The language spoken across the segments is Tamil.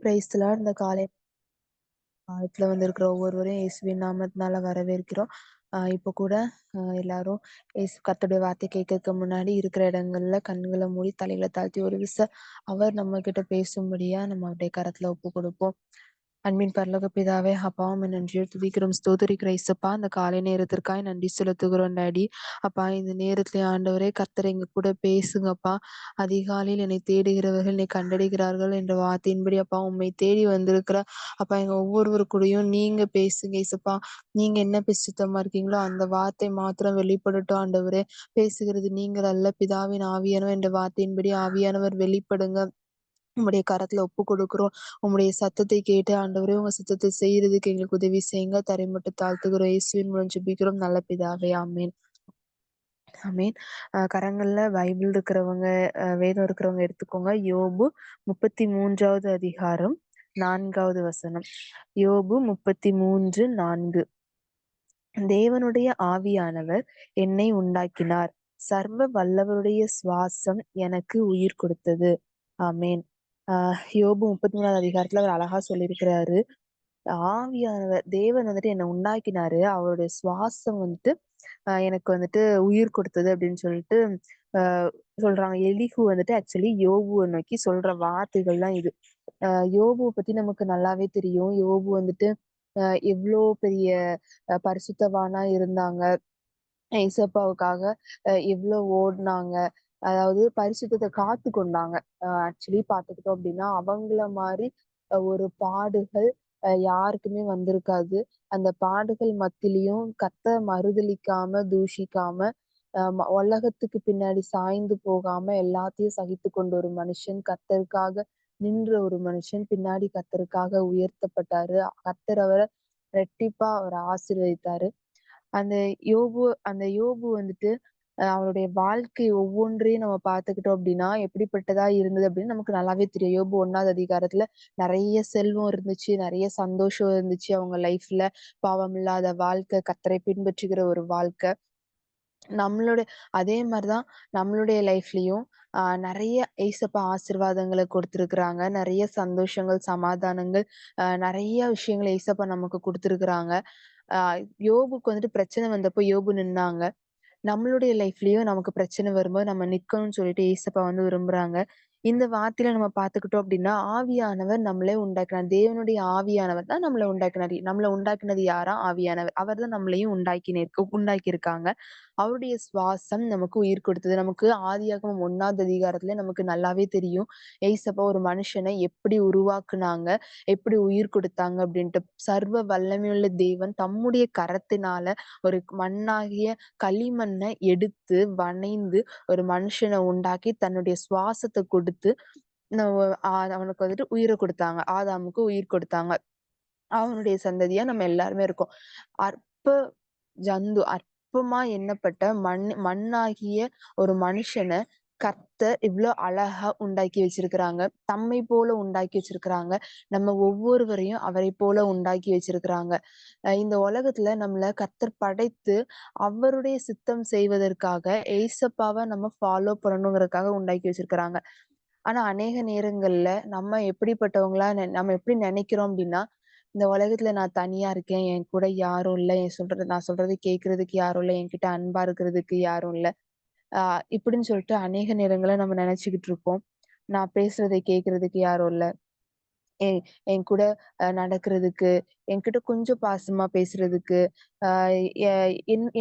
Praise the Lord. இந்த காலை நேரத்துல வந்திருக்கிற ஒவ்வொருவரையும் இயேசுவின் நாமத்தினால வரவேற்கிறோம். இப்போ கூட எல்லாரும் கர்த்தருடைய வார்த்தை கேட்கறதுக்கு முன்னாடி இருக்கிற இடங்கள்ல கண்களை மூடி தலைகளை தாழ்த்தி ஒரு அவர் நம்ம கிட்ட பேசும்படியா நம்ம அப்படியே கரத்துல ஒப்பு கொடுப்போம். அன்பின் பரலோக பிதாவே, அப்பாவும் நன்றியோடு துதிக்கிறோம், ஸ்தோத்திரிக்கிற இயேசுப்பா. இந்த காலை நேரத்திற்காய் நன்றி செலுத்துகிறோம் டாடி. அப்பா, இந்த நேரத்துல ஆண்டவரே கர்த்தர் எங்க கூட பேசுங்கப்பா. அதிகாலையில் என்னை தேடுகிறவர்கள் என்னை கண்டடைகிறார்கள் என்ற வார்த்தையின்படி அப்பா உண்மை தேடி வந்திருக்கிற அப்பா எங்க ஒவ்வொருவரு கூடயும் நீங்க பேசுங்க இயேசுப்பா. நீங்க என்ன பேசுத்தமா இருக்கீங்களோ அந்த வார்த்தை மாத்திரம் வெளிப்படட்டும் ஆண்டவரே. பேசுகிறது நீங்கள் அல்ல, பிதாவின் ஆவியானவர் என்ற வார்த்தையின்படி ஆவியானவர் வெளிப்படுங்க. உம்முடைய கரத்துல ஒப்பு கொடுக்கிறோம். உம்முடைய சத்தத்தை கேட்டு ஆண்டவரே உங்க சத்தத்தை செய்யறதுக்கு எங்களுக்கு உதவி செய்யுங்க. தரை மட்டும் தாழ்த்துகிறோம். இயேசுவின் மூலம் ஜெபிக்கிறோம் நல்ல பிதாவே, ஆமென். ஆமென். கரங்கள்ல பைபிள் இருக்கிறவங்க, வேதம் இருக்கிறவங்க எடுத்துக்கோங்க. யோபு 33வது அதிகாரம் 4வது வசனம். யோபு 33:4. தேவனுடைய ஆவியானவர் என்னை உண்டாக்கினார். சர்வ வல்லவருடைய சுவாசம் எனக்கு உயிர் கொடுத்தது. ஆமென். யோபு 33வது அதிகாரத்துல அவர் அழகா சொல்லியிருக்கிறாரு. ஆவியானவர் தேவன் வந்துட்டு என்னை உண்டாக்கினாரு. அவருடைய சுவாசம் வந்துட்டு எனக்கு வந்துட்டு உயிர் கொடுத்தது அப்படின்னு சொல்லிட்டு ஆஹ் சொல்றாங்க. எலிஹு வந்துட்டு ஆக்சுவலி யோபுவை நோக்கி சொல்ற வார்த்தைகள்லாம் இது. யோபுவை பத்தி நமக்கு நல்லாவே தெரியும். யோபு வந்துட்டு எவ்வளோ பெரிய பரிசுத்தவானா இருந்தாங்க. ஏசப்பாவுக்காக எவ்வளோ ஓடுனாங்க. அதாவது பரிசுத்தத்தை காத்து கொண்டாங்க. ஆக்சுவலி பார்த்துக்கிட்டோம் அப்படின்னா அவங்கள மாதிரி ஒரு பாடுகள் யாருக்குமே வந்திருக்காது. அந்த பாடுகள் மத்தியிலையும் மறுதலிக்காம தூஷிக்காம உலகத்துக்கு பின்னாடி சாய்ந்து போகாம எல்லாத்தையும் சகித்து கொண்ட ஒரு மனுஷன், கர்த்தருக்காக நின்ற ஒரு மனுஷன், பின்னாடி கர்த்தருக்காக உயர்த்தப்பட்டாரு. கர்த்தர் அவரை ரெட்டிப்பா அவரை ஆசீர்வதித்தாரு. அந்த யோபு வந்துட்டு அவருடைய வாழ்க்கை ஒவ்வொன்றையும் நம்ம பார்த்துக்கிட்டோம் அப்படின்னா எப்படிப்பட்டதா இருந்தது அப்படின்னு நமக்கு நல்லாவே தெரியும். யோபு 1வது அதிகாரத்துல நிறைய செல்வம் இருந்துச்சு, நிறைய சந்தோஷம் இருந்துச்சு அவங்க லைஃப்ல. பாவம் இல்லாத வாழ்க்கை, கர்த்தரை பின்பற்றுகிற ஒரு வாழ்க்கை. நம்மளுடைய அதே மாதிரிதான் நம்மளுடைய லைஃப்லயும் நிறைய ஏசப்பா ஆசீர்வாதங்களை கொடுத்திருக்கிறாங்க. நிறைய சந்தோஷங்கள், சமாதானங்கள், நிறைய விஷயங்கள் ஏசப்பா நமக்கு கொடுத்திருக்கிறாங்க. யோபுக்கு வந்துட்டு பிரச்சனை வந்தப்போ யோபு நின்னாங்க. நம்மளுடைய லைஃப்லயும் நமக்கு பிரச்சனை வரும்போது நம்ம நிக்கணும்னு சொல்லிட்டு ஏசப்பா வந்து விரும்புறாங்க. இந்த வார்த்தையில நம்ம பார்த்துக்கிட்டோம் அப்படின்னா ஆவியானவர் நம்மளே உண்டாக்கினார். தேவனுடைய ஆவியானவர் தான் நம்மளை உண்டாக்கினார். நம்மளை உண்டாக்கினது யாரா? ஆவியானவர். அவர் தான் நம்மளையும் உண்டாக்கியிருக்காங்க. அவருடைய சுவாசம் நமக்கு உயிர் கொடுத்தது. நமக்கு ஆதியாகமம் 1வது அதிகாரத்துல நமக்கு நல்லாவே தெரியும். ஏசப்பா ஒரு மனுஷனை எப்படி உருவாக்குனாங்க, எப்படி உயிர் கொடுத்தாங்க அப்படின்ட்டு. சர்வ வல்லமையுள்ள தேவன் தம்முடைய கரத்தினால ஒரு மண்ணாகிய களிமண்ணை எடுத்து வனைந்து ஒரு மனுஷனை உண்டாக்கி தன்னுடைய சுவாசத்தை கொடுத்து அவனுக்கு வந்துட்டு உயிரை கொடுத்தாங்க. ஆதாமுக்கு உயிர் கொடுத்தாங்க. அவனுடைய சந்ததியா நம்ம எல்லாருமே இருக்கோம். அற்ப அற்பமா எண்ணப்பட்ட மண்ணாகிய ஒரு மனுஷனை கர்த்தர் இவ்ளோ அழகா உண்டாக்கி வச்சிருக்கிறாங்க. தம்மை போல உண்டாக்கி வச்சிருக்கிறாங்க. நம்ம ஒவ்வொருவரையும் அவரை போல உண்டாக்கி வச்சிருக்கிறாங்க. இந்த உலகத்துல நம்மள கர்த்தர் படைத்து அவருடைய சித்தம் செய்வதற்காக ஏசப்பாவை நம்ம ஃபாலோ பண்ணணுங்கிறதுக்காக உண்டாக்கி வச்சிருக்கிறாங்க. ஆனா அநேக நேரங்கள்ல நம்ம எப்படிப்பட்டவங்களா நம்ம எப்படி நினைக்கிறோம் அப்படின்னா, இந்த உலகத்துல நான் தனியா இருக்கேன். என் கூட யாரும் இல்ல. நான் சொல்றத கேட்கறதுக்கு யாரும் இல்ல. என்கிட்ட அன்பா இருக்கிறதுக்கு யாரும் இல்ல. இப்படின்னு சொல்லிட்டு அநேக நேரங்கள்ல நம்ம நினைச்சுக்கிட்டு இருப்போம். நான் பேசுறதை கேட்கறதுக்கு யாரும் இல்ல. என் என் கூட நடக்கிறதுக்கு, என்கிட்ட கொஞ்சம் பாசமா பேசுறதுக்கு, அ எ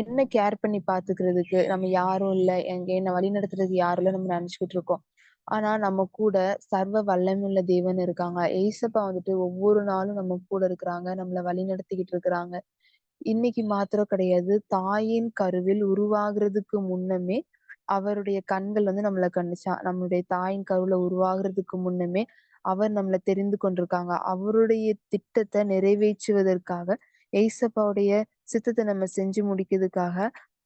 என்ன கேர் பண்ணி பாத்துக்கிறதுக்கு நம்ம யாரும் இல்ல. என்ன வழிநடத்துறதுக்கு யாரும் இல்ல நம்ம நினைச்சுக்கிட்டு இருக்கோம். ஆனா நம்ம கூட சர்வ வல்லமையுள்ள தேவன் இருக்காங்க. ஏசப்பா வந்துட்டு ஒவ்வொரு நாளும் நம்ம கூட இருக்கிறாங்க. நம்மள வழிநடத்திக்கிட்டு இருக்கிறாங்க. இன்னைக்கு மாத்திரம் கிடையாது. தாயின் கருவில் உருவாகுறதுக்கு முன்னமே அவருடைய கண்கள் வந்து நம்மள கண்டுச்சாம். நம்மளுடைய தாயின் கருவுல உருவாகுறதுக்கு முன்னமே அவர் நம்மள தெரிந்து கொண்டிருக்காங்க. அவருடைய திட்டத்த நிறைவேற்றுவதற்காக, ஏசப்பாவுடைய சித்தத்த நம்ம செஞ்சு முடிக்கிறதுக்காக,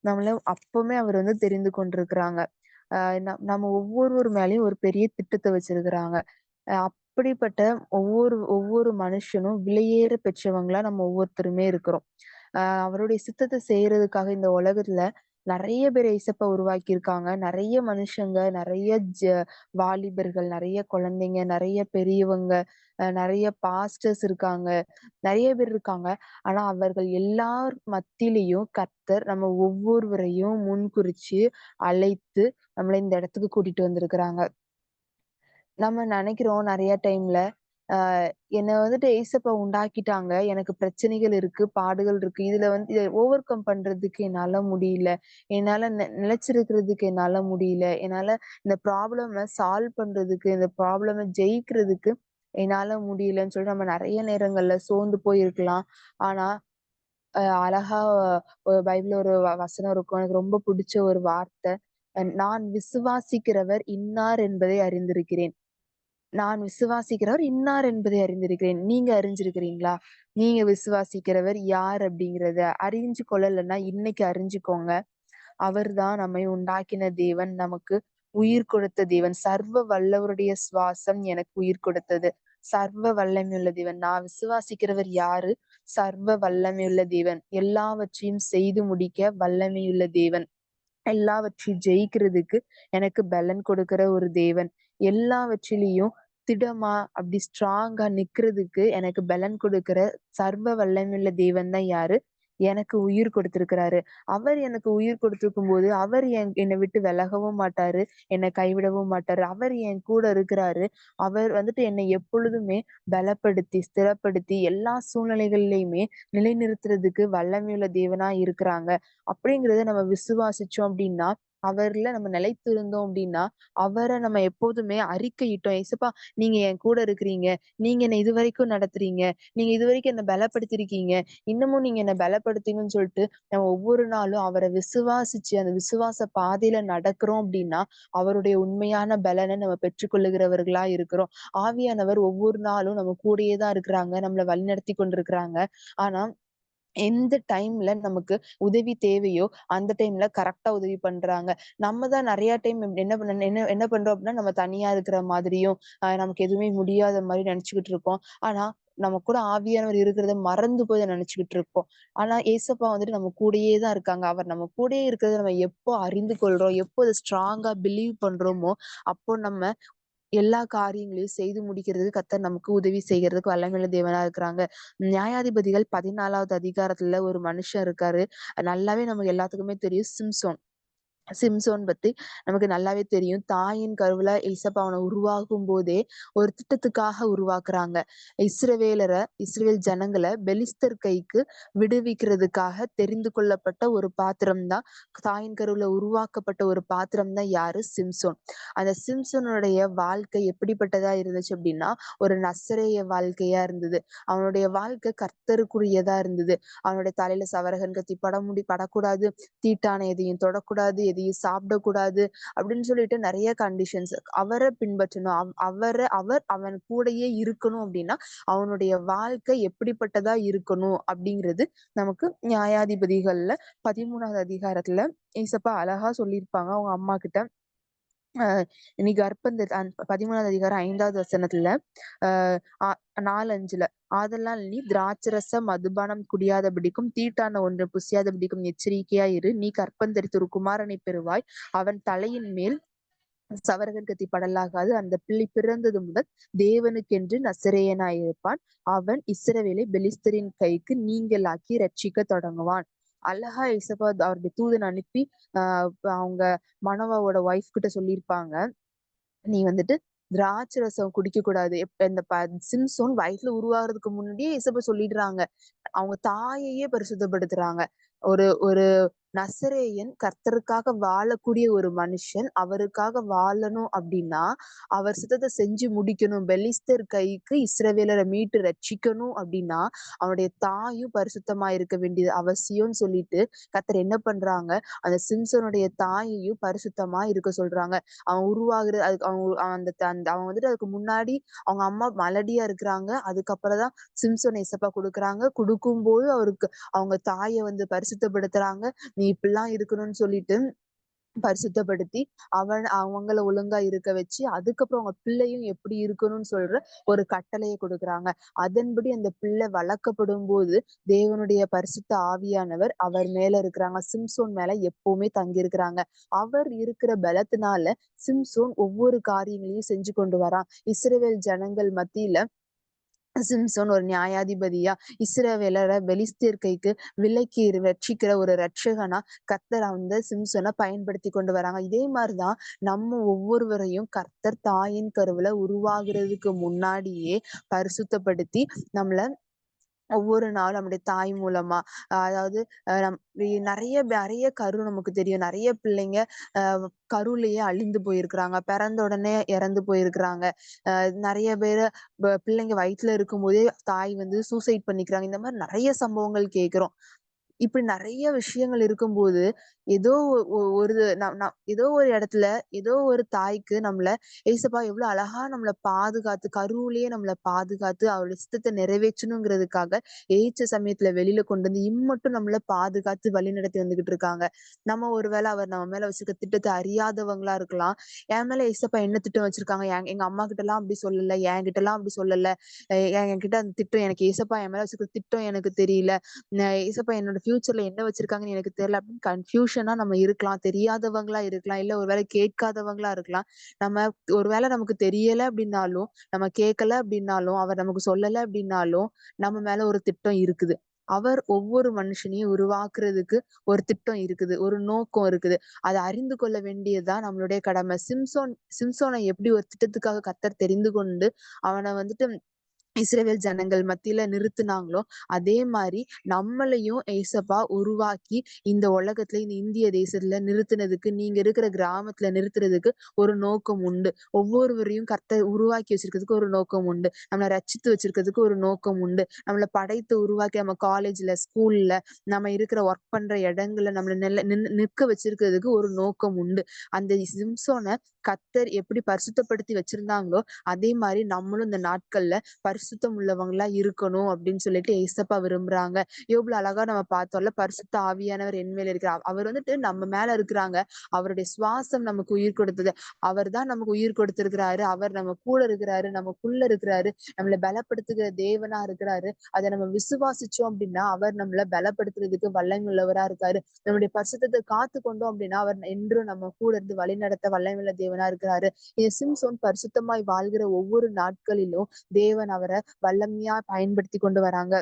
நம்மள அப்பவுமே அவர் வந்து தெரிந்து கொண்டிருக்கிறாங்க. அ நம்ம ஒவ்வொருவர் மேலயும் ஒரு பெரிய திட்டத்த வச்சிருக்கிறாங்க. அப்படிப்பட்ட ஒவ்வொரு ஒவ்வொரு மனுஷனும் விலையேற பெற்றவங்களா நம்ம ஒவ்வொருத்தருமே இருக்கிறோம். அவருடைய சித்தத்த செய்யறதுக்காக இந்த உலகத்துல நெறைய பேர் ஏசப்பா உருவாக்கியிருக்காங்க. நெறைய மனுஷங்க, நெறைய வாலிபர்கள், நெறைய குழந்தைங்க, நெறைய பெரியவங்க, நெறைய பாஸ்டர்ஸ் இருக்காங்க. நெறைய பேர் இருக்காங்க. ஆனா அவர்கள் எல்லார் மத்தியிலயும் கர்த்தர் நம்ம ஒவ்வொருவரையும் முன்குறிச்சு அழைத்து நம்மள இந்த இடத்துக்கு கூட்டிட்டு வந்திருக்கிறாங்க. நம்ம நெனைக்கிறோம் நெறைய டைம்ல, அ என்ன வந்துட்டு ஏசப்பா உண்டாக்கிட்டாங்க. எனக்கு பிரச்சனைகள் இருக்கு, பாடுகள் இருக்கு. இதுல வந்து இத ஓவர் கம் பண்றதுக்கு என்னால முடியல. என்னால நிலைச்சிருக்கிறதுக்கு என்னால முடியல. என்னால இந்த ப்ராப்ளம சால்வ் பண்றதுக்கு, இந்த ப்ராப்ளம ஜெயிக்கிறதுக்கு என்னால முடியலன்னு சொல்லி நம்ம நெறைய நேரங்கள்ல சோர்ந்து போயிருக்கலாம். ஆனா, அழகா ஒரு பைபிள்ல ஒரு வசனம் இருக்கும். எனக்கு ரொம்ப புடிச்ச ஒரு வார்த்தை. நான் விசுவாசிக்கிறவர் இன்னார் என்பதை அறிந்திருக்கிறேன். நான் விசுவாசிக்கிறவர் இன்னார் என்பதை அறிந்திருக்கிறேன். நீங்க அறிஞ்சிருக்கிறீங்களா? நீங்க விசுவாசிக்கிறவர் யார் அப்படிங்கிறத அறிஞ்சு கொள்ளலன்னா, இன்னைக்கு அறிஞ்சுக்கோங்க. அவர்தான் நம்மை உண்டாக்கின தேவன். நமக்கு உயிர் கொடுத்த தேவன். சர்வ வல்லவருடைய சுவாசம் எனக்கு உயிர் கொடுத்தது. சர்வ வல்லமையுள்ள தேவன். நான் விசுவாசிக்கிறவர் யாரு? சர்வ வல்லமையுள்ள தேவன். எல்லாவற்றையும் செய்து முடிக்க வல்லமையுள்ள தேவன். எல்லாவற்றையும் ஜெயிக்கிறதுக்கு எனக்கு பலன் கொடுக்கிற ஒரு தேவன். எல்லாவற்றிலயும் திடமா அப்படி ஸ்ட்ராங்கா நிக்கிறதுக்கு எனக்கு பலன் கொடுக்கிற சர்வ வல்லமையுள்ள தேவன் தான் யாரு? எனக்கு உயிர் கொடுத்திருக்கிறாரு. அவர் எனக்கு உயிர் கொடுத்திருக்கும்போது, அவர் என்னை விட்டு விலகவும் மாட்டாரு. என்னை கைவிடவும் மாட்டாரு. அவர் என் கூட இருக்கிறாரு. அவர் வந்துட்டு என்னை எப்பொழுதுமே பலப்படுத்தி, ஸ்திரப்படுத்தி எல்லா சூழ்நிலைகள்லயுமே நிலைநிறுத்துறதுக்கு வல்லமையுள்ள தேவனா இருக்கிறாங்க. அப்படிங்கிறத நம்ம விசுவாசிச்சோம் அப்படின்னா, அவர்ல நம்ம நிலைத்திருந்தோம் அப்படின்னா, அவர நம்ம எப்போதுமே அறிக்கையிட்டோம். "ஏசப்பா, நீங்க என் கூட இருக்கிறீங்க. நீங்க என்ன இதுவரைக்கும் நடத்துறீங்க. நீங்க இதுவரைக்கும் என்ன பலப்படுத்தியிருக்கீங்க. இன்னமும் நீங்க என்ன பலப்படுத்துங்கன்னு" சொல்லிட்டு நம்ம ஒவ்வொரு நாளும் அவர விசுவாசிச்சு, அந்த விசுவாச பாதையில நடக்கிறோம் அப்படின்னா, அவருடைய உண்மையான பலன நம்ம பெற்றுக்கொள்ளுகிறவர்களா இருக்கிறோம். ஆவியானவர் ஒவ்வொரு நாளும் நம்ம கூடயே தான் இருக்கிறாங்க. நம்மள வழிநடத்தி கொண்டிருக்கிறாங்க. ஆனா எந்த டைம்ல நமக்கு உதவி தேவையோ, அந்த டைம்ல கரெக்ட்டா உதவி பண்றாங்க. நம்ம தான் நெறைய டைம் என்ன பண்ண என்ன என்ன பண்றோம் அப்டின்னா, நம்ம தனியா இருக்கிற மாதிரியும், நமக்கு எதுவுமே முடியாத மாரி நெனச்சுக்கிட்டு இருப்போம். ஆனா, நம்ம கூட ஆவியானவர் இருக்கிறத மறந்து போய் நெனச்சுக்கிட்டு இருப்போம். ஆனா, ஏசப்பா வந்துட்டு நம்ம கூடயே தான் இருக்காங்க. அவர் நம்ம கூடயே இருக்கிறத நம்ம எப்போ அறிந்து கொள்றோம், எப்போ அத ஸ்ட்ராங்கா பிலீவ் பண்றோமோ, அப்போ நம்ம எல்லா காரியங்களையும் செய்து முடிக்கிறதுக்கு கர்த்தர் நமக்கு உதவி செய்யறதுக்கு வல்லமையுள்ள தேவனா இருக்கிறாங்க. நியாயாதிபதிகள் 14வது அதிகாரத்துல ஒரு மனுஷன் இருக்காரு. நல்லாவே நமக்கு எல்லாத்துக்குமே தெரியும். சிம்சோன். சிம்சோன் பத்தி நமக்கு நல்லாவே தெரியும். தாயின் கருவுல ஏசப்பா அவன உருவாகும்போதே ஒரு திட்டத்துக்காக உருவாக்குறாங்க. இஸ்ரவேல் ஜனங்கள பெலிஸ்தர் கைக்கு விடுவிக்கிறதுக்காக தெரிந்து கொள்ளப்பட்ட ஒரு பாத்திரம் தான், தாயின் கருவுல உருவாக்கப்பட்ட ஒரு பாத்திரம் தான் யாரு? சிம்சோன். அந்த சிம்சோனுடைய வாழ்க்கை எப்படிப்பட்டதா இருந்துச்சு அப்படின்னா, ஒரு நசரேய வாழ்க்கையா இருந்தது. அவனுடைய வாழ்க்கை கர்த்தருக்குரியதா இருந்தது. அவனுடைய தலையில சவரகன் கத்தி படக்கூடாது. தீட்டான எதையும் தொடக்கூடாது, எதையும் சாப்பிடக்கூடாது அப்படின்னு சொல்லிட்டு நெறைய கண்டிஷன்ஸ். அவர பின்பற்றணும். அவர் அவன் கூடயே இருக்கணும் அப்படின்னா, அவனுடைய வாழ்க்கை எப்படிப்பட்டதா இருக்கணும் அப்படிங்கிறது நமக்கு நியாயாதிபதிகள்ல 13வது அதிகாரத்துல ஏசப்பா அழகா சொல்லியிருப்பாங்க அவங்க அம்மாகிட்ட. அ "நீ கர்ப்பந்த" 13வது அதிகாரம் 5வது வசனத்துல, அ அ 4, 5ல "ஆதலால் நீ திராட்சரசம், மதுபானம் குடியாதபடிக்கும், தீட்டான ஒன்று புசியாதபடிக்கும் எச்சரிக்கையாய் இரு. நீ கர்ப்பந்தரித்து ஒரு குமாரனைப் பெறுவாய். அவன் தலையின் மேல் சவரகன் கத்தி படலாகாது. அந்த பிள்ளை பிறந்தது முதல் தேவனுக்கென்று நசரேயனாயிருப்பான். அவன் இஸ்ரவேலை பெலிஸ்தரின் கைக்கு நீங்கலாக்கி ரட்சிக்கத் தொடங்குவான்." அழகா ஏசப்பா அவருடைய தூதன் அனுப்பி, அ அவங்க மனோவாவோட ஒய்ஃப் கிட்ட சொல்லியிருப்பாங்க. நீ வந்துட்டு திராட்சை ரசம் குடிக்கக் கூடாது. இந்த சிம்சோன் வயித்துல உருவாகுறதுக்கு முன்னாடியே இசப சொல்லிடுறாங்க. அவங்க தாயையே பரிசுத்தப்படுத்துறாங்க. ஒரு ஒரு நசரேயன் கர்த்தருக்காக வாழக்கூடிய ஒரு மனுஷன், அவருக்காக வாழணும் அப்டின்னா, அவர் சித்தத்த செஞ்சு முடிக்கணும். பெலிஸ்தர் கைக்கு இஸ்ரவேலர மீட்டு ரட்சிக்கணும் அப்டின்னா, அவனுடைய தாயும் பரிசுத்தமா இருக்க வேண்டியது அவசியம்னு சொல்லிட்டு, கர்த்தர் என்ன பண்றாங்க, அந்த சிம்சோனுடைய தாயையும் பரிசுத்தமா இருக்க சொல்றாங்க. அவன் உருவாகுற அதுக்கு அவங்க அந்த அந்த அவன் வந்துட்டு அதுக்கு முன்னாடி அவங்க அம்மா மலடியா இருக்கிறாங்க. அதுக்கப்புறம் தான் சிம்சோன் ஏசப்பா குடுக்குறாங்க. குடுக்கும்போது அவருக்கு அவங்க தாய வந்து பரிசுத்தப்படுத்துறாங்க. நீ இப்படிலாம் இருக்கணும்னு சொல்லிட்டு பரிசுத்தப்படுத்தி, அவங்கள ஒழுங்கா இருக்க வச்சு, அதுக்கப்புறம் அவங்க பிள்ளையும் எப்படி இருக்கணும்னு சொல்ற ஒரு கட்டளைய குடுக்குறாங்க. அதன்படி அந்த பிள்ளை வளர்க்கப்படும்போது, தேவனுடைய பரிசுத்த ஆவியானவர் அவர் மேல இருக்கிறாங்க. சிம்சோன் மேல எப்பவுமே தங்கியிருக்கிறாங்க. அவர் இருக்கிற பலத்தினால சிம்சோன் ஒவ்வொரு காரியங்களையும் செஞ்சு கொண்டு வரான். இஸ்ரவேல் ஜனங்கள் மத்தியில சிம்சோன் ஒரு நியாயாதிபதியா, இஸ்ரவேலர பெலிஸ்தியர் கைக்கு விலக்கி ரட்சிக்கிற ஒரு ரட்சகனா கர்த்தர் அந்த சிம்சோன பயன்படுத்தி கொண்டு வராங்க. இதே மாரிதான் நம்ம ஒவ்வொருவரையும் கர்த்தர் தாயின் கருவுல உருவாகுறதுக்கு முன்னாடியே பரிசுத்தப்படுத்தி நம்மள ஒவ்வொரு நாளும் நம்முடைய தாய் மூலமா, அதாவது நம் நெறைய நெறைய கரு நமக்கு தெரியும். நெறைய பிள்ளைங்க அ கருவிலேயே அழிந்து போயிருக்கிறாங்க. பிறந்த உடனே இறந்து போயிருக்கிறாங்க. நெறைய பேரு பிள்ளைங்க வயித்துல இருக்கும்போதே தாய் வந்து சூசைட் பண்ணிக்கிறாங்க. இந்த மாரி நெறைய சம்பவங்கள் கேட்கிறோம். இப்படி நெறைய விஷயங்கள் இருக்கும்போது, ஏதோ ஒரு ஏதோ ஒரு இடத்துல, ஏதோ ஒரு தாய்க்கு நம்மள ஏசப்பா எவ்வளோ அழகா நம்மள பாதுகாத்து, கருவிலேயே நம்மள பாதுகாத்து, அவருடைய சித்தத்த நிறைவேற்றணுங்கிறதுக்காக, ஏற்ற சமயத்துல வெளில கொண்டு வந்து, இம்மட்டும் நம்மள பாதுகாத்து வழிநடத்தி வந்துகிட்டு இருக்காங்க. நம்ம ஒரு வேள அவர் நம்ம மேல வச்சிருக்க திட்டத்த அறியாதவங்களா இருக்கலாம். என் மேல ஏசப்பா என்ன திட்டம் வச்சிருக்காங்க? எங்க அம்மா கிட்டலாம் அப்படி சொல்லல. என்கிட்டலாம் அப்படி சொல்லல. என்கிட்ட அந்த திட்டம் எனக்கு ஏசப்பா என் மேல வச்சிருக்க திட்டம் எனக்கு தெரியல. ஏசப்பா என்னோட ஃபியூச்சர்ல என்ன வச்சிருக்காங்கன்னு எனக்கு தெரியல அப்படின்னு கன்ஃபியூஷனா நம்ம இருக்கலாம். தெரியாதவங்களா இருக்கலாம். இல்ல ஒரு வேளை கேட்காதவங்களா இருக்கலாம். நம்ம ஒரு வேளை நமக்கு தெரியல அப்படின்னாலும், நம்ம கேட்கல அப்படின்னாலும், அவர் நமக்கு சொல்லல அப்படின்னாலும், நம்ம மேல ஒரு திட்டம் இருக்குது. அவர் ஒவ்வொரு மனுஷனையும் உருவாக்குறதுக்கு ஒரு திட்டம் இருக்குது. ஒரு நோக்கம் இருக்குது. அத அறிந்து கொள்ள வேண்டியது தான் நம்மளுடைய கடமை. சிம்சோன எப்படி ஒரு திட்டத்துக்காக கர்த்தர் தெரிந்து கொண்டு, அவன வந்துட்டு இஸ்ரவேல் ஜனங்கள் மத்தியில நிறுத்துனாங்களோ, அதே மாரி நம்மளையும் ஏசப்பா உருவாக்கி இந்த உலகத்துல, இந்த இந்திய தேசத்துல நிறுத்துனதுக்கு, நீங்க இருக்கிற கிராமத்துல நிறுத்துறதுக்கு ஒரு நோக்கம் உண்டு. ஒவ்வொருவரையும் கர்த்தர் உருவாக்கி வச்சிருக்கிறதுக்கு ஒரு நோக்கம் உண்டு. நம்மள ரட்சித்து வச்சிருக்கிறதுக்கு ஒரு நோக்கம் உண்டு. நம்மள படைத்து உருவாக்கி நம்ம காலேஜ்ல, ஸ்கூல்ல, நம்ம இருக்கிற ஒர்க் பண்ற இடங்கள்ல நம்மள நிற்க வச்சிருக்கிறதுக்கு ஒரு நோக்கம் உண்டு. அந்த சிம்சோன கர்த்தர் எப்படி பரிசுத்தப்படுத்தி வச்சிருந்தாங்களோ, அதே மாரி நம்மளும் இந்த நாட்கள்ல பரிசுத்தம் உள்ளவங்களா இருக்கணும் அப்படின்னு சொல்லிட்டு ஏசப்பா விரும்புறாங்க. யோபுல அழகா நம்ம பார்த்தோம்ல, பரிசுத்த ஆவியானவர் என் மேல இருக்கிறார். அவர் வந்துட்டு நம்ம மேல இருக்கிறாங்க. அவருடைய சுவாசம் நமக்கு உயிர் கொடுத்தது. அவர் தான் நமக்கு உயிர் கொடுத்திருக்கிறாரு. அவர் நம்ம கூட இருக்கிறாரு. நமக்குள்ள இருக்கிறாரு. நம்மள பலப்படுத்துகிற தேவனா இருக்கிறாரு. அத நம்ம விசுவாசிச்சோம் அப்படின்னா, அவர் நம்மள பலப்படுத்துறதுக்கு வல்லமை உள்ளவரா இருக்காரு. நம்முடைய பரிசுத்தத்தை காத்து கொண்டோம் அப்படின்னா, அவர் என்றும் நம்ம கூட இருந்து வழிநடத்த வல்லமையுள்ள தேவனா இருக்கிறாரு. இந்த சிம்சோன் பரிசுத்தமாய் வாழ்கிற ஒவ்வொரு நாட்களிலும் தேவன் அவர வல்லமையா பயன்படுத்தி கொண்டு வராங்க.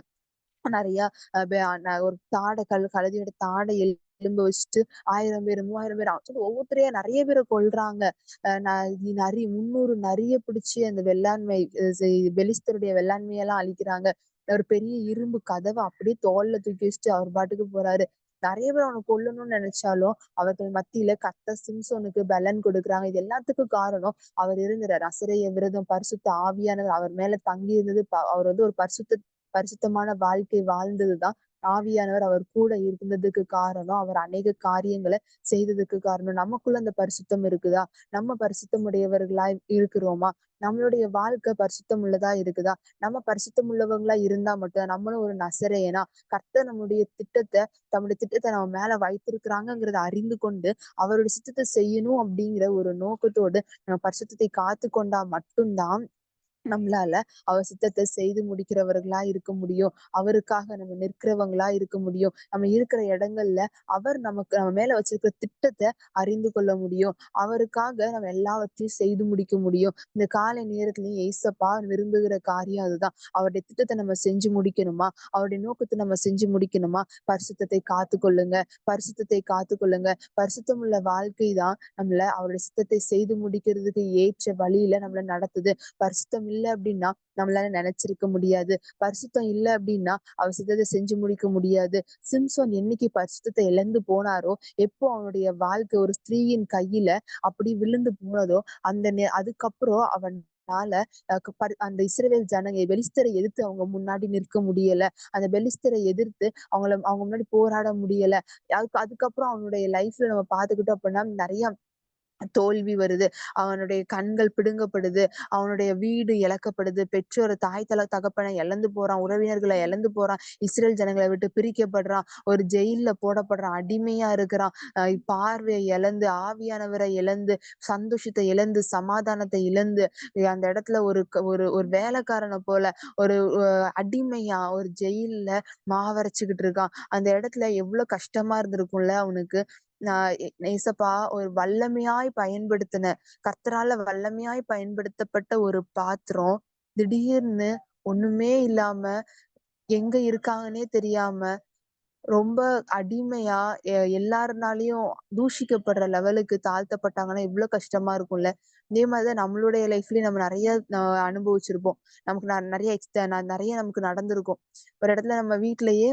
நெறைய ஒரு கழுதையோட தாடை எலும்ப வச்சுட்டு 1000 பேரு, 3000 பேரு சொல்லி ஒவ்வொருத்தரையா நெறைய பேர கொல்றாங்க. அ ந நரி 300 நரிய பிடிச்சு அந்த வெள்ளாண்மை பெலிஸ்தருடைய வெள்ளாண்மையெல்லாம் அழிக்கிறாங்க. ஒரு பெரிய இரும்பு கதவ அப்படியே தோள்ல தூக்கி வச்சுட்டு அவர் பாட்டுக்கு போறாரு. நெறைய பேர் அவன கொல்லணும்னு நெனைச்சாலும், அவர்கள் மத்தியில கர்த்தர் சிம்சோனுக்கு பலன் கொடுக்குறாங்க. இது எல்லாத்துக்கும் காரணம் அவர் இருந்த நசரேய விரதம், பரிசுத்த ஆவியானவர் அவர் மேல தங்கி இருந்தது. அவர் வந்து ஒரு பரிசுத்தமான வாழ்க்கை வாழ்ந்ததுதான் ஆவியானவர் அவர் கூட இருந்ததுக்கு காரணம். அவர் அநேக காரியங்கள செய்ததுக்கு காரணம். நமக்குள்ள அந்த பரிசுத்தம் இருக்குதா? நம்ம பரிசுத்தம் உடையவர்களா இருக்கிறோமா? நம்மளுடைய வாழ்க்கை பரிசுத்தம் உள்ளதா இருக்குதா? நம்ம பரிசுத்தம் உள்ளவங்களா இருந்தா மட்டும் நம்மளும் ஒரு நசரேயனா, கர்த்தர் தம்முடைய திட்டத்த நம்ம மேல வைத்திருக்கிறாங்கங்கிறத அறிந்து கொண்டு, அவருடைய சித்தத்த செய்யணும் அப்படிங்கிற ஒரு நோக்கத்தோடு நம்ம பரிசுத்தத்தை காத்துக் கொண்டா மட்டும் தான் நம்மளால அவர் சித்தத்தை செய்து முடிக்கிறவர்களா இருக்க முடியும். அவருக்காக நம்ம நிற்கிறவங்களா இருக்க முடியும். நம்ம இருக்கிற இடங்கள்ல அவர் நம்ம மேல வச்சிருக்கிற திட்டத்த அறிந்து கொள்ள முடியும். அவருக்காக நம்ம எல்லாவற்றையும் செய்து முடிக்க முடியும். இந்த காலை நேரத்திலயும் ஏசப்பா விரும்புகிற காரியம் அதுதான். அவருடைய திட்டத்த நம்ம செஞ்சு முடிக்கணுமா? அவருடைய நோக்கத்த நம்ம செஞ்சு முடிக்கணுமா? பரிசுத்தத்தை காத்துக்கொள்ளுங்க. பரிசுத்தத்தை காத்துக்கொள்ளுங்க. பரிசுத்தமுள்ள வாழ்க்கை தான் நம்மள அவருடைய சித்தத்தை செய்து முடிக்கிறதுக்கு ஏற்ற வழியில நம்மள நடத்துது. பரிசுத்தம் இல்ல அப்படின்னா, நம்மளால நெனைச்சிருக்க முடியாது. பரிசுத்தம் இல்ல அப்படின்னா, அவர் சித்தத்த செஞ்சு முடிக்க முடியாது. சிம்சோன் என்னைக்கு பரிசுத்தத்த இழந்து போனாரோ, எப்போ அவனுடைய வாழ்க்கை ஒரு ஸ்திரீயின் கையில அப்படி விழுந்து போனதோ, அதுக்கப்புறம் அவனால அந்த இஸ்ரவேல் ஜனங்க பெலிஸ்தரை எதிர்த்து அவங்க முன்னாடி நிற்க முடியல. அந்த பெலிஸ்தரை எதிர்த்து அவங்க முன்னாடி போராட முடியல. அதுக்கப்புறம் அவனுடைய லைஃப்ல நம்ம பார்த்துக்கிட்டோம் அப்படின்னா, நெறைய தோல்வி வருது. அவனுடைய கண்கள் பிடுங்கப்படுது. அவனுடைய வீடு இழக்கப்படுது. பெற்றோர் தகப்பன இழந்து போறான். உறவினர்கள இழந்து போறான். இஸ்ரேல் ஜனங்கள விட்டு பிரிக்கப்படுறான். ஒரு ஜெயில்ல போடப்படுறான். அடிமையா இருக்கிறான். பார்வைய இழந்து, ஆவியானவரை இழந்து, சந்தோஷத்தை இழந்து, சமாதானத்தை இழந்து, அந்த இடத்துல ஒரு ஒரு வேலைக்காரன போல ஒரு அடிமையா ஒரு ஜெயில்ல மாவரைச்சுக்கிட்டு இருக்கான். அந்த இடத்துல எவ்வளவு கஷ்டமா இருந்திருக்கும்ல அவனுக்கு. நான் ஏசப்பா ஒரு கர்த்தரால வல்லமையாய் பயன்படுத்தப்பட்ட ஒரு பாத்திரம், திடீர்னு ஒண்ணுமே இல்லாம, எங்க இருக்காங்கன்னே தெரியாம, ரொம்ப அடிமையா எல்லாருனாலயும் தூஷிக்கப்படுற லெவலுக்கு தாழ்த்தப்பட்டாங்கன்னா, எவ்ளோ கஷ்டமா இருக்கும்ல. இதே மாரி தான் நம்மளுடைய லைஃப்லயும் நம்ம நெறைய அனுபவிச்சிருப்போம். நமக்கு நெறைய நெறைய நமக்கு நடந்திருக்கும். ஒரு இடத்துல நம்ம வீட்லயே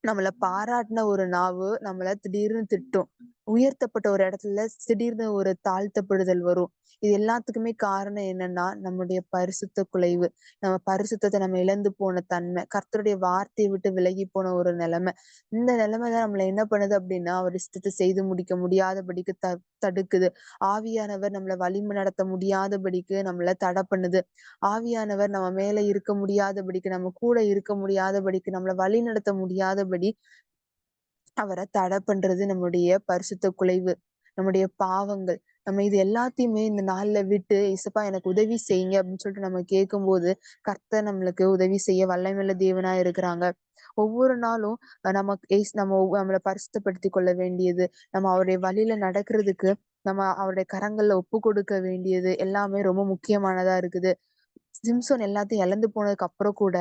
நம்மள பாராட்டுன ஒரு நாவு, நம்மள திடீர்னு திட்டும். உயர்த்தப்பட்ட ஒரு இடத்துல திடீர்னு ஒரு தாழ்த்தப்படுதல் வரும். இது எல்லாத்துக்குமே காரணம் என்னன்னா, நம்முடைய பரிசுத்த குலைவு. நம்ம பரிசுத்தத்த நம்ம இழந்து போன தன்மை. கர்த்தருடைய வார்த்தைய விட்டு விலகி போன ஒரு நிலைமை. இந்த நிலைமை தான் நம்மள என்ன பண்ணுது அப்டின்னா, அவர் இஷ்டத்த செய்து முடிக்க முடியாதபடிக்கு தடுக்குது. ஆவியானவர் நம்மள வழிம நடத்த முடியாதபடிக்கு நம்மள தடை பண்ணுது. ஆவியானவர் நம்ம மேல இருக்க முடியாதபடிக்கு, நம்ம கூட இருக்க முடியாதபடிக்கு, நம்மள வழிநடத்த முடியாதபடி அவர தடை பண்றது நம்முடைய பரிசுத்த குலைவு. நம்முடைய பாவங்கள். நம்ம இது எல்லாத்தையுமே இந்த நாள்ல விட்டு, "ஏசப்பா எனக்கு உதவி செய்யுங்க" அப்படின்னு சொல்லிட்டு நம்ம கேட்கும்போது, கர்த்தர் நம்மளுக்கு உதவி செய்ய வல்லமையுள்ள தேவனா இருக்கிறாங்க. ஒவ்வொரு நாளும் நமக்கு நம்மள பரிசுத்தப்படுத்திக் கொள்ள வேண்டியது, நம்ம அவருடைய வழியில நடக்கிறதுக்கு, நம்ம அவருடைய கரங்கள்ல ஒப்புக் கொடுக்க வேண்டியது எல்லாமே ரொம்ப முக்கியமானதா இருக்குது. சிம்சோன் எல்லாத்தையும் இழந்து போனதுக்கு அப்புறம் கூட,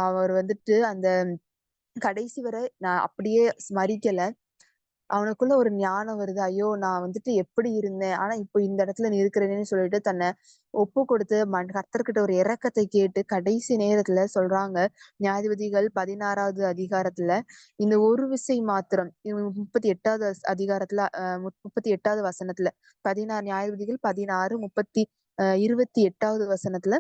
அவர் வந்துட்டு அந்த கடைசி வரை நான் அப்படியே ஸ்மரிக்கல. அவனுக்குள்ள ஒரு ஞானம் வருது. ஐயோ! நான் வந்துட்டு எப்படி இருந்தேன்? ஆனா இப்போ இந்த இடத்துல நீ இருக்கிறேன்னு சொல்லிட்டு தன்னை ஒப்பு கொடுத்து கர்த்தர்கிட்ட ஒரு இரக்கத்தை கேட்டு கடைசி நேரத்துல சொல்றாங்க. நியாயாதிபதிகள் 16வது அதிகாரத்துல இந்த ஒரு விசை மாத்திரம் 38வது அதிகாரத்துல 38வது வசனத்துல 16 நியாயாதிபதிகள் 16 28வது வசனத்துல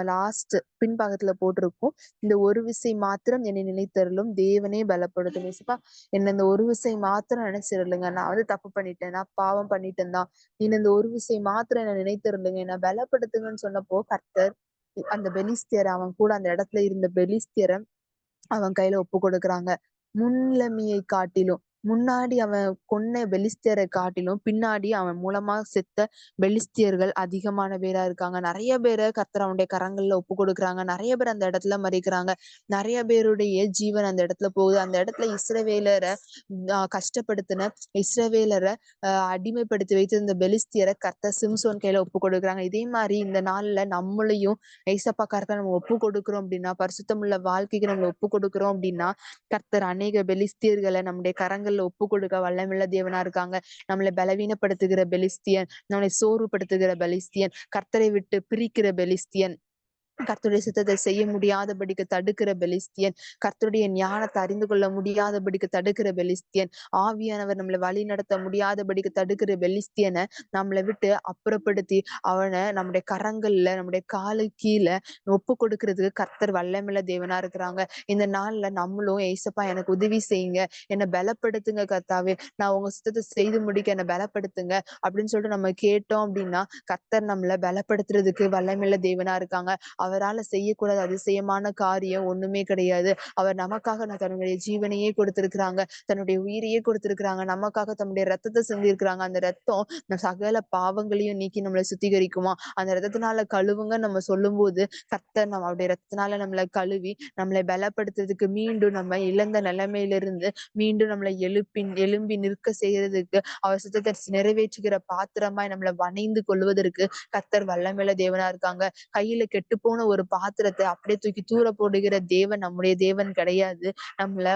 லாஸ்ட் பின்பாகத்துல போட்டிருக்கும். இந்த ஒரு விசை மாத்திரம் என்னை நினைத்தருளும் தேவனே பலப்படுத்தும். இயேசுப்பா என்ன இந்த ஒரு விசை மாத்திரம் நினைச்சிருலுங்க. நான் வந்து தப்பு பண்ணிட்டேன். நான் பாவம் பண்ணிட்டேன் தான். நீங்க இந்த ஒரு விசை மாத்திரம் என்ன நினைத்திருலுங்க. என்ன பலப்படுத்துங்கன்னு சொன்னப்போ கர்த்தர் அந்த பெலிஸ்தியர அவன் கூட அந்த இடத்துல இருந்த பெலிஸ்தியர அவன் கையில ஒப்பு கொடுக்குறாங்க. முன்னிலைமையை காட்டிலும், முன்னாடி அவன் கொன்ன பெலிஸ்தியரை காட்டிலும், பின்னாடி அவன் மூலமா செத்த பெலிஸ்தியர்கள் அதிகமான பேரா இருக்காங்க. நெறைய பேர கர்த்தர் அவனுடைய கரங்கள்ல ஒப்பு கொடுக்குறாங்க. நெறைய பேர் அந்த இடத்துல மரிக்கிறாங்க. நெறைய பேருடைய ஜீவன் அந்த இடத்துல போகுது. அந்த இடத்துல இஸ்ரவேலர கஷ்டப்படுத்தின இஸ்ரவேலர அடிமைப்படுத்தி வைத்திருந்த பெலிஸ்தியர கர்த்தர் சிம்சோன் கையில ஒப்பு கொடுக்குறாங்க. இதே மாரி இந்த நாள்ல நம்மளையும் ஏசப்பா கர்த்தர் நம்ம ஒப்பு கொடுக்கிறோம் அப்படின்னா, பரிசுத்தமுள்ள வாழ்க்கைக்கு நம்மள ஒப்பு கொடுக்கிறோம் அப்படின்னா, கர்த்தர் அநேக பெலிஸ்தியர்களை நம்முடைய கரங்கள்ல ஒப்பு கொடுக்க வல்லமையுள்ள தேவனா இருக்காங்க. நம்மளை பலவீனப்படுத்துகிற பெலிஸ்தியன், நம்மளை சோர்வுபடுத்துகிற பெலிஸ்தியன், கர்த்தரை விட்டு பிரிக்கிற பெலிஸ்தியன், கர்த்தருடைய சித்தத்தை செய்ய முடியாதபடிக்கு தடுக்கிற பெலிஸ்தியன், கர்த்தருடைய ஞானத்தை அறிந்து கொள்ள முடியாதபடிக்கு தடுக்கிற பெலிஸ்தியன், ஆவியானவர் நம்மளை வழி நடத்த முடியாதபடிக்கு தடுக்கிற பெலிஸ்தியனை நம்மளை விட்டு அப்புறப்படுத்தி அவனை நம்முடைய கரங்கள்ல நம்முடைய காலு கீழே ஒப்பு கொடுக்கறதுக்கு கர்த்தர் வல்லமையுள்ள தேவனா இருக்கிறாங்க. இந்த நாள்ல நம்மளும் ஏசப்பா எனக்கு உதவி செய்யுங்க, என்னை பலப்படுத்துங்க கர்த்தாவே, நான் உங்க சித்தத்தை செய்து முடிக்க என்னை பலப்படுத்துங்க அப்படின்னு சொல்லிட்டு நம்ம கேட்டோம் அப்படின்னா, கர்த்தர் நம்மளை பலப்படுத்துறதுக்கு வல்லமையுள்ள தேவனா இருக்காங்க. அவரால செய்யக்கூடாத அதிசயமான காரியம் ஒண்ணுமே கிடையாது. அவர் நமக்காக தன்னுடைய ஜீவனையே கொடுத்திருக்கிறாங்க. தன்னுடைய உயிரையே கொடுத்திருக்கிறாங்க. நமக்காக தன்னுடைய ரத்தத்தை சிந்தியிருக்கிறாங்க. அந்த ரத்தம் சகல பாவங்களையும் நீக்கி நம்மளை சுத்திகரிக்குமா. அந்த ரத்தத்தினால கழுவுங்க நம்ம சொல்லும்போது, கர்த்தர் அவருடைய ரத்தத்தினால நம்மளை கழுவி நம்மளை பலப்படுத்துறதுக்கு மீண்டும் நம்ம இழந்த நிலைமையிலிருந்து மீண்டும் நம்மளை எழும்பி நிற்க செய்யறதுக்கு அவர் சித்தத்தை நிறைவேற்றுகிற பாத்திரமாய் நம்மளை வணைந்து கொள்வதற்கு கர்த்தர் வல்லமையுள்ள தேவனா இருக்காங்க. கையில கெட்டுப்போன ஒரு பாத்திரத்தை அப்படியே தூக்கி தூர போடுகிற தேவன் நம்முடைய தேவன் கிடையாது. நம்மள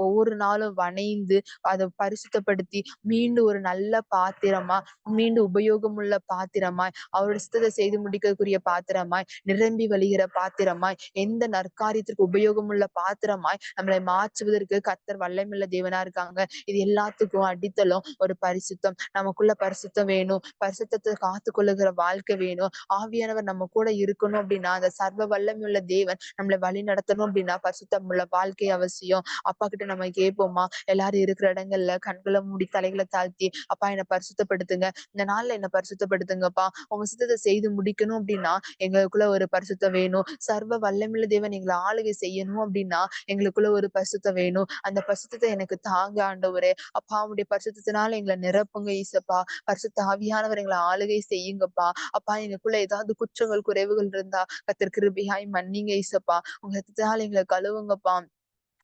ஒவ்வொரு நாளும் வணைந்து அதை பரிசுத்தப்படுத்தி மீண்டும் ஒரு நல்ல பாத்திரமா, மீண்டும் உபயோகமுள்ள பாத்திரமாய், அவருடைய சித்தத்தை செய்து முடிக்கக்கூடிய பாத்திரமாய், நிரம்பி வழிகிற பாத்திரமாய், எந்த நற்காரியத்திற்கு உபயோகமுள்ள பாத்திரமாய் நம்மளை மாற்றுவதற்கு கர்த்தர் வல்லமையுள்ள தேவனா இருக்காங்க. இது எல்லாத்துக்கும் அடித்தளம் ஒரு பரிசுத்தம். நமக்குள்ள பரிசுத்தம் வேணும். பரிசுத்தத்தை காத்து கொள்ளுகிற வாழ்க்கை வேணும். ஆவியானவர் நம்ம கூட இருக்கணும் அப்படின்னா, அந்த சர்வ வல்லமையுள்ள தேவன் நம்மளை வழி நடத்தணும் அப்படின்னா, பரிசுத்தம் உள்ள வாழ்க்கை அவசியம். அப்பா கிட்ட நம்ம கேட்போமா? எல்லாரும் இருக்கிற இடங்கள்ல கண்களை மூடி தலைகளை தாழ்த்தி, அப்பா என்னை பரிசுத்தப்படுத்துங்க. இந்த நாள்ல என்னை பரிசுத்தப்படுத்துங்கப்பா. உங்க சித்தத்தை செய்து முடிக்கணும் அப்படின்னா, எங்களுக்குள்ள ஒரு பரிசுத்தம் வேணும். சர்வ வல்லமையுள்ள தேவன் எங்களை ஆளுகை செய்யணும் அப்படின்னா, எங்களுக்குள்ள ஒரு பரிசுத்தம் வேணும். அந்த பரிசுத்தத்தை எனக்கு தாங்க ஆண்டவரே. அப்பா உம்முடைய பரிசுத்தத்தினால எங்களை நிரப்புங்க ஈசப்பா. பரிசுத்த ஆவியானவர் எங்களை ஆளுகை செய்யுங்கப்பா. அப்பா எங்களுக்குள்ள ஏதாவது குற்றங்கள், குறைவுகள் இருந்தா கர்த்தர் கிருபையாய் மன்னிங்க ஏசப்பா. உங்க ரத்தத்தினால எங்களை கழுவுங்கப்பா.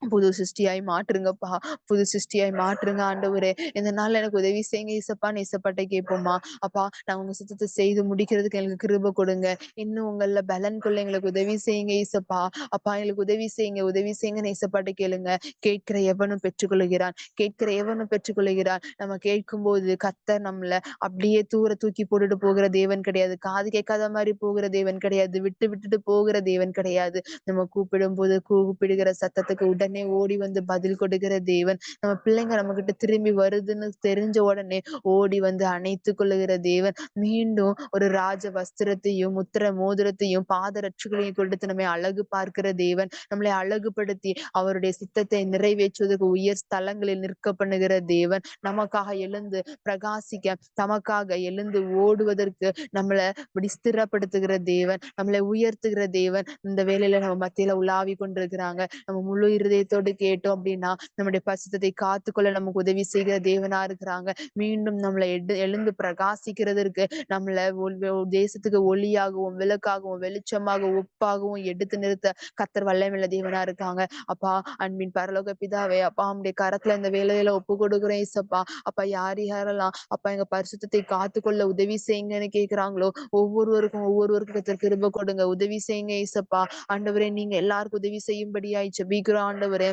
புது சிருஷ்டியாய் மாற்றுங்கப்பா. புது சிருஷ்டியாய் மாற்றுங்க ஆண்டவரே. இந்த நாள்ல எனக்கு உதவி செய்யுங்க ஏசப்பான்னு ஏசப்பாட்ட கேட்போமா. அப்பா நாங்க உங்க சித்தத்த செய்து முடிக்கிறதுக்கு எங்களுக்கு கிருபை கொடுங்க. இன்னும் உங்கள்ல பலன் கொள்ள எங்களுக்கு உதவி செய்யுங்க ஏசப்பா. அப்பா எங்களுக்கு உதவி செய்யுங்க, உதவி செய்யுங்கன்னு ஏசப்பாட்ட கேளுங்க. கேட்கிற எவனும் பெற்றுக்கொள்கிறான். கேட்கிற எவனும் பெற்றுக்கொள்கிறான். நம்ம கேட்கும்போது கர்த்தர் நம்மள அப்படியே தூர தூக்கி போட்டுட்டு போகிற தேவன் கிடையாது. காது கேட்காத மாரி போகிற தேவன் கிடையாது. விட்டு விட்டுட்டு போகிற தேவன் கிடையாது. நம்ம கூப்பிடும்போது கூப்பிடுகிற சத்தத்துக்கு உடனே ஓடி வந்து பதில் கொடுக்கிற தேவன். நம்ம பிள்ளைங்க நம்ம கிட்ட திரும்பி வருதுன்னு தெரிஞ்ச உடனே ஓடி வந்து அணைத்துக் கொள்ளுகிற தேவன். மீண்டும் ஒரு ராஜ வஸ்திரத்தையும் முத்திர மோதிரத்தையும் பாதரட்சைகளையும் கொடுத்து நம்மை அழகு பார்க்கிற தேவன். நம்மளை அழகுபடுத்தி அவருடைய சித்தத்தை நிறைவேற்றுவதற்கு உயர் ஸ்தலங்களில் நிற்க பண்ணுகிற தேவன். நமக்காக எழுந்து பிரகாசிக்க, தமக்காக எழுந்து ஓடுவதற்கு நம்மள இப்படி ஸ்திரப்படுத்துகிற தேவன், நம்மளை உயர்த்துகிற தேவன் இந்த வேலையில நம்ம மத்தியில உலாவி கொண்டிருக்கிறாங்க. நம்ம முழு இருதயத்தோடு கேட்டோம் அப்படின்னா நம்முடைய பரிசுத்தத்தை காத்துக்கொள்ள நமக்கு உதவி செய்கிற தேவனா இருக்கிறாங்க. மீண்டும் நம்மளை எழுந்து பிரகாசிக்கிறதற்கு நம்மள தேசத்துக்கு ஒளியாகவும் விளக்காகவும் வெளிச்சமாகவும் உப்பாகவும் எடுத்து நிறுத்த கர்த்தர் வல்லமையுள்ள தேவனா இருக்காங்க. அப்பா அன்பின் பரலோக பிதாவே, அப்பா உம்முடைய கரத்துல இந்த வேலையில ஒப்பு கொடுக்குறேன் ஏசப்பா. அப்பா யாரெல்லாம் அப்பா எங்க பரிசுத்தத்தை காத்துக்கொள்ள உதவி செய்யுங்கன்னு கேக்குறாங்களோ ஒவ்வொருவருக்கும் கர்த்தர் கிருபை கொடுங்க. உதவி செய்யுங்க ஏசப்பா. ஆண்டவரே நீங்க எல்லாருக்கும் உதவி செய்யும்படியாய் ஜெபிக்கிறோம் ஆண்டவரே.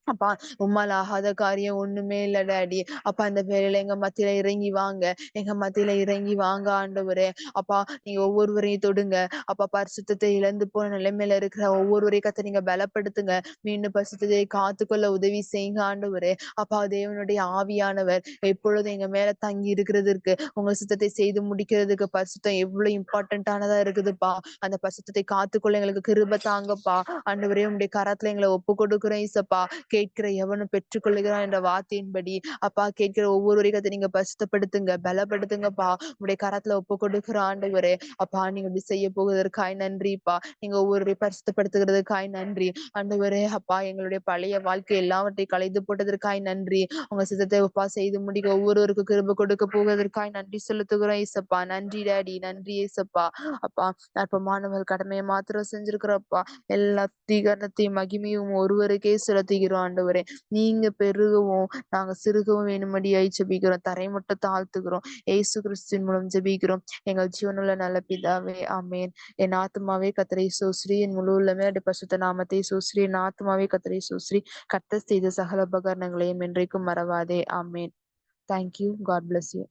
அப்பா உம்மால ஆகாத காரியம் ஒண்ணுமே இல்ல டாடி. அப்பா இந்த வேலையில எங்க மத்தியில இறங்கி வாங்க. எங்க மத்தியில இறங்கி வாங்க ஆண்டவரே. அப்பா நீங்க ஒவ்வொருவரையும் தொடுங்க. அப்பா பரிசுத்தத்தை இழந்து போன நிலைமையில இருக்கிற ஒவ்வொருவரையும் கர்த்தர் நீங்க பலப்படுத்துங்க. மீண்டும் பரிசுத்தத்தை காத்துக்கொள்ள உதவி செய்யுங்க ஆண்டவரே. அப்பா தேவனுடைய ஆவியானவர் எப்பொழுதும் எங்க மேல தங்கி இருக்கிறதற்கு, உங்க சித்தத்தை செய்து முடிக்கிறதுக்கு பரிசுத்தம் எவ்வளவு இம்பார்ட்டன்டானதா இருக்குதுப்பா. அந்த பரிசுத்தத்தை காத்துக்கொள்ள எங்களுக்கு கிருபை தாங்கப்பா. ஆண்டவரே உம்முடைய கரத்துல எங்களை ஒப்பு கொடுக்கிறோம் ஏசப்பா. கேட்கிற எவனும் பெற்றுக்கொள்ளுகிறான் என்ற வார்த்தையின்படி அப்பா கேட்கிற ஒவ்வொருவரையும் அதை நீங்க பரிசுத்தப்படுத்துங்க, பலப்படுத்துங்கப்பா. உங்களுடைய கரத்துல ஒப்பு கொடுக்கிற ஆண்டவரே. அப்பா நீங்க இப்படி செய்ய போவதற்காய் நன்றிப்பா. நீங்க ஒவ்வொருவரையும் பரிசுத்தப்படுத்துகிறதுக்காய் நன்றி ஆண்டவரே. அப்பா எங்களுடைய பழைய வாழ்க்கை எல்லாவற்றையும் களைந்து போட்டதற்காய் நன்றி. உங்க சித்தத்தை அப்பா செய்து முடிக்க ஒவ்வொருவருக்கும் கிருபை கொடுக்க போவதற்காய் நன்றி செலுத்துகிறோம் ஏசப்பா. நன்றி டாடி, நன்றி ஏசப்பா. அப்பா அற்பமானவர் கடமையை மாத்திரம் செஞ்சிருக்கிறப்பா. எல்லா தீகரணத்தையும் மகிமையும் ஒருவருக்கே செலுத்துகிறோம் ஆண்டவரே. நீங்க பெருகவும் நாங்க சிறுகவும் வேணும்படியாய் ஜெபிக்கிறோம். தரை மட்டும் தாழ்த்துகிறோம். இயேசு கிறிஸ்துவின் மூலம் ஜெபிக்கிறோம் எங்கள் ஜீவனுள்ள நல்ல பிதாவே, ஆமென். என் ஆத்துமாவே கர்த்தரை ஸ்தோத்திரி, என் முழு உள்ளமே அவருடைய பரிசுத்த நாமத்தை ஸ்தோத்திரி. என் ஆத்துமாவே கர்த்தரை ஸ்தோத்திரி. கர்த்தர் செய்த சகல உபகாரங்களையும் என்றைக்கும் மறவாதே. Amen. Thank you. God bless you.